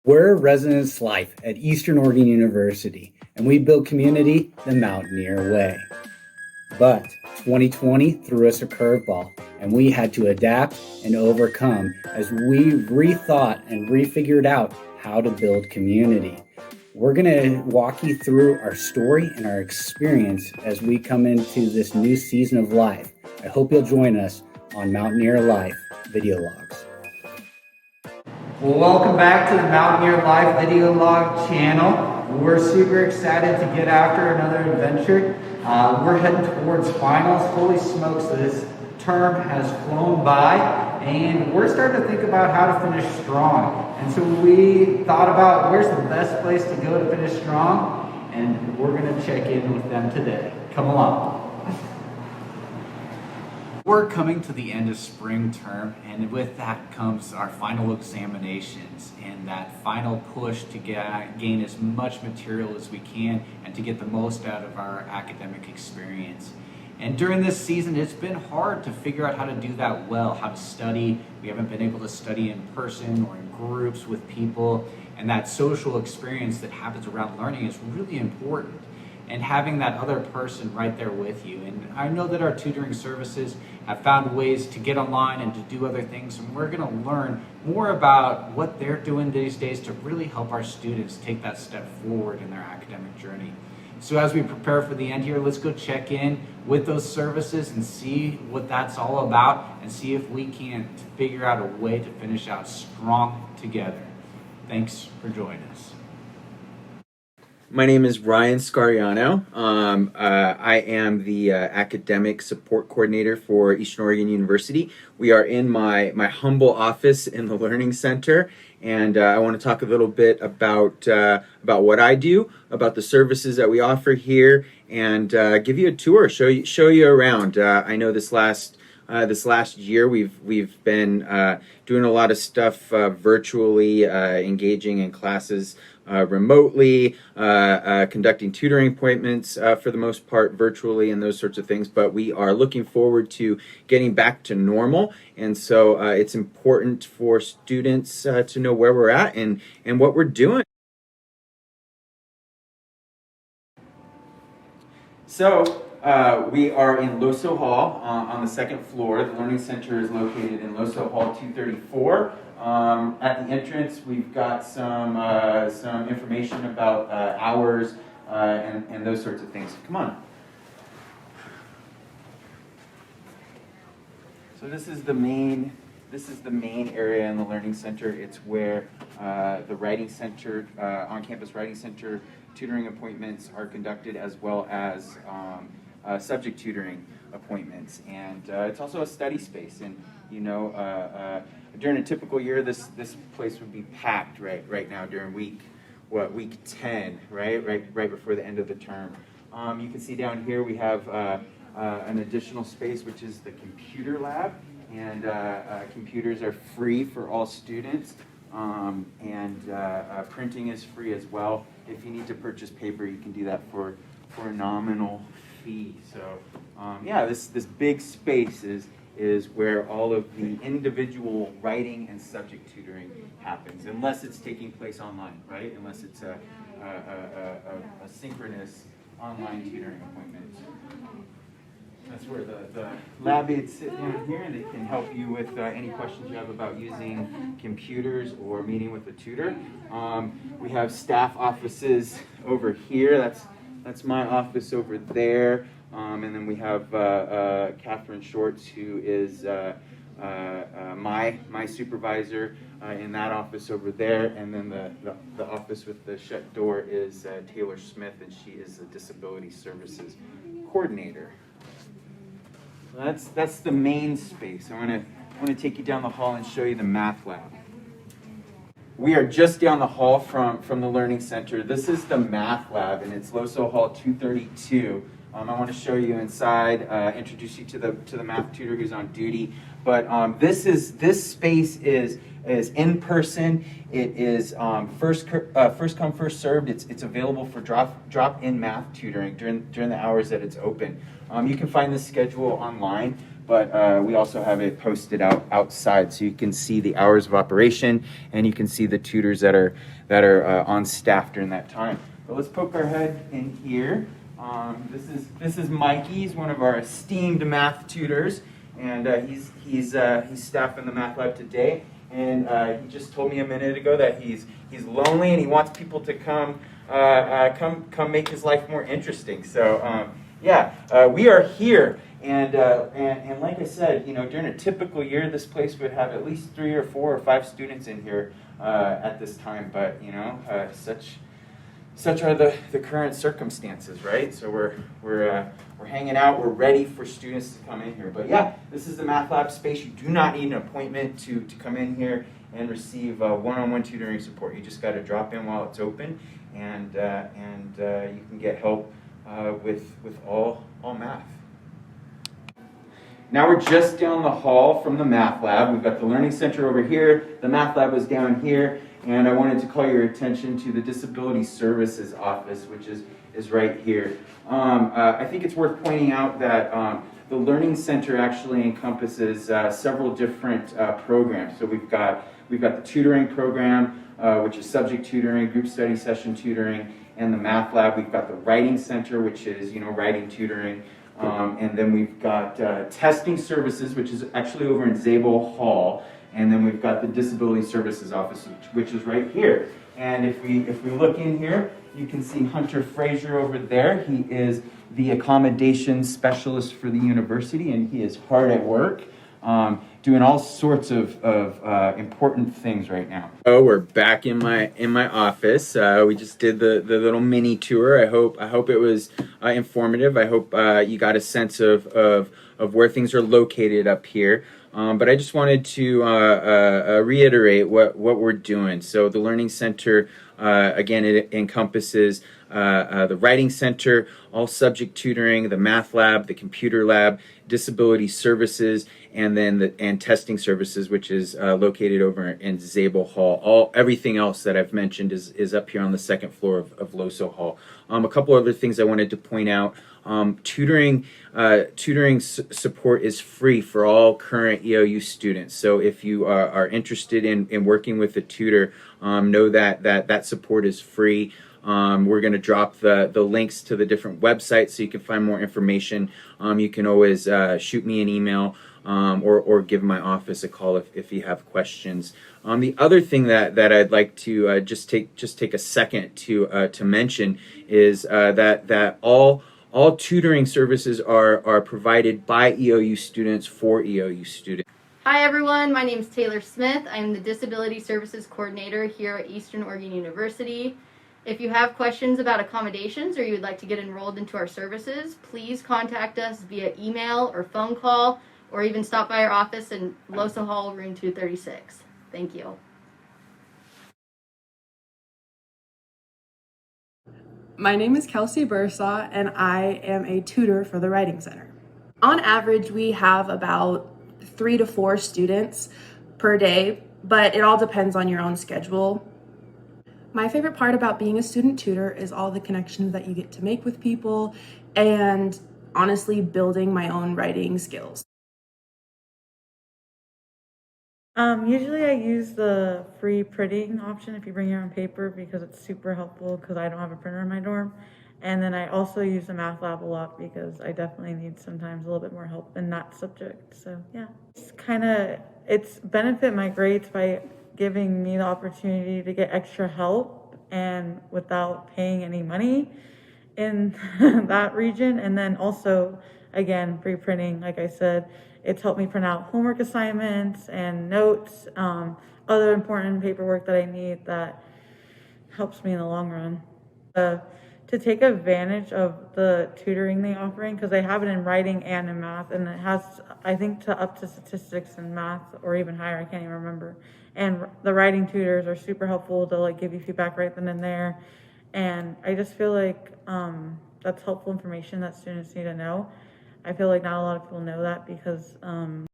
We're Residence Life at Eastern Oregon University, and we build community the Mountaineer way. But 2020 threw us a curveball, and we had to adapt and overcome as we rethought and refigured out how to build community. We're going to walk you through our story and our experience as we come into this new season of life. I hope you'll join us on Mountaineer Life Video Logs. Well, welcome back to the Mountaineer Life Video Log channel. We're super excited to get after another adventure. We're heading towards finals. Holy smokes, this term has flown by, and we're starting to think about how to finish strong. And so we thought about where's the best place to go to finish strong, and we're going to check in with them today. Come along. We're coming to the end of spring term, and with that comes our final examinations and that final push to gain as much material as we can and to get the most out of our academic experience. And during this season, it's been hard to figure out how to do that well, how to study. We haven't been able to study in person or in groups with people, and that social experience that happens around learning is really important. And having that other person right there with you. And I know that our tutoring services have found ways to get online and to do other things, and we're going to learn more about what they're doing these days to really help our students take that step forward in their academic journey. So as we prepare for the end here, let's go check in with those services and see what that's all about and see if we can't figure out a way to finish out strong together. Thanks for joining us. My name is Ryan Scariano. I am the academic support coordinator for Eastern Oregon University. We are in my humble office in the Learning Center, and I want to talk a little bit about what I do, about the services that we offer here, and give you a tour, show you around. I know this last year we've been doing a lot of stuff virtually, engaging in classes remotely, conducting tutoring appointments for the most part virtually and those sorts of things, but we are looking forward to getting back to normal, and so it's important for students to know where we're at and what we're doing. So we are in Loso Hall on the second floor. The Learning Center is located in Loso Hall 234. At the entrance, we've got some information about hours and those sorts of things. Come on. So this is the main area in the Learning Center. It's where the Writing Center, on-campus Writing Center tutoring appointments are conducted, as well as subject tutoring appointments. And it's also a study space. And during a typical year, this place would be packed right now during week 10, right before the end of the term. You can see down here we have an additional space, which is the computer lab, and computers are free for all students, and printing is free as well. If you need to purchase paper, you can do that for a nominal fee. So yeah, this big space is where all of the individual writing and subject tutoring happens, unless it's taking place online, right? Unless it's a synchronous online tutoring appointment. That's where the lab aides sit down here, and they can help you with any questions you have about using computers or meeting with a tutor. We have staff offices over here. That's my office over there. And then we have Catherine Shorts, who is my supervisor in that office over there. And then the office with the shut door is Taylor Smith, and she is a disability services coordinator. That's the main space. I want to take you down the hall and show you the math lab. We are just down the hall from the Learning Center. This is the math lab, and it's Loso Hall 232. I want to show you inside, introduce you to the math tutor who's on duty. But this space is in person. It is first come, first served. It's available for drop-in math tutoring during the hours that it's open. You can find the schedule online, but we also have it posted outside, so you can see the hours of operation, and you can see the tutors that are on staff during that time. But let's poke our head in here. This is Mikey. He's one of our esteemed math tutors, and he's staff in the math lab today. And he just told me a minute ago that he's lonely and he wants people to come make his life more interesting. So we are here, and like I said, during a typical year, this place would have at least 3 or 4 or 5 students in here at this time. But such are the current circumstances, right? So we're hanging out. We're ready for students to come in here. But yeah, this is the math lab space. You do not need an appointment to come in here and receive one-on-one tutoring support. You just got to drop in while it's open, and you can get help with all math. Now we're just down the hall from the math lab. We've got the learning center over here. The math lab is down here. And I wanted to call your attention to the Disability Services Office, which is right here. I think it's worth pointing out that the Learning Center actually encompasses several different programs. So we've got the tutoring program, which is subject tutoring, group study session tutoring, and the math lab. We've got the Writing Center, which is writing tutoring. And then we've got testing services, which is actually over in Zabel Hall. And then we've got the Disability Services Office, which is right here. And if we look in here, you can see Hunter Frazier over there. He is the accommodations specialist for the university, and he is hard at work, doing all sorts of important things right now. Oh, we're back in my office. We just did the little mini tour. I hope it was informative. I hope you got a sense of where things are located up here. But I just wanted to reiterate what we're doing. So the Learning Center, again, it encompasses the Writing Center, all subject tutoring, the Math Lab, the Computer Lab, Disability Services, and then and testing services, which is located over in Zabel Hall. Everything else that I've mentioned is up here on the second floor of Loso Hall. A couple other things I wanted to point out. Tutoring support is free for all current EOU students. So if you are interested in working with a tutor, know that support is free. We're going to drop the links to the different websites so you can find more information. You can always shoot me an email or give my office a call if you have questions. The other thing that I'd like to just take a second to mention is that all tutoring services are provided by EOU students for EOU students. Hi everyone, my name is Taylor Smith. I'm the Disability Services Coordinator here at Eastern Oregon University. If you have questions about accommodations or you would like to get enrolled into our services, please contact us via email or phone call, or even stop by our office in Loso Hall, room 236. Thank you. My name is Kelsey Bursaw, and I am a tutor for the Writing Center. On average, we have about 3 to 4 students per day, but it all depends on your own schedule. My favorite part about being a student tutor is all the connections that you get to make with people and honestly building my own writing skills. Usually I use the free printing option if you bring your own paper, because it's super helpful because I don't have a printer in my dorm. And then I also use the math lab a lot because I definitely need sometimes a little bit more help in that subject. So yeah, it's benefit my grades by giving me the opportunity to get extra help and without paying any money in that region. And then also, again, free printing, like I said, it's helped me print out homework assignments and notes, other important paperwork that I need that helps me in the long run. To take advantage of the tutoring they're offering, because they have it in writing and in math, and it has, I think, up to statistics and math, or even higher, I can't even remember. And the writing tutors are super helpful to give you feedback right then and there. And I just feel like that's helpful information that students need to know. I feel like not a lot of people know that because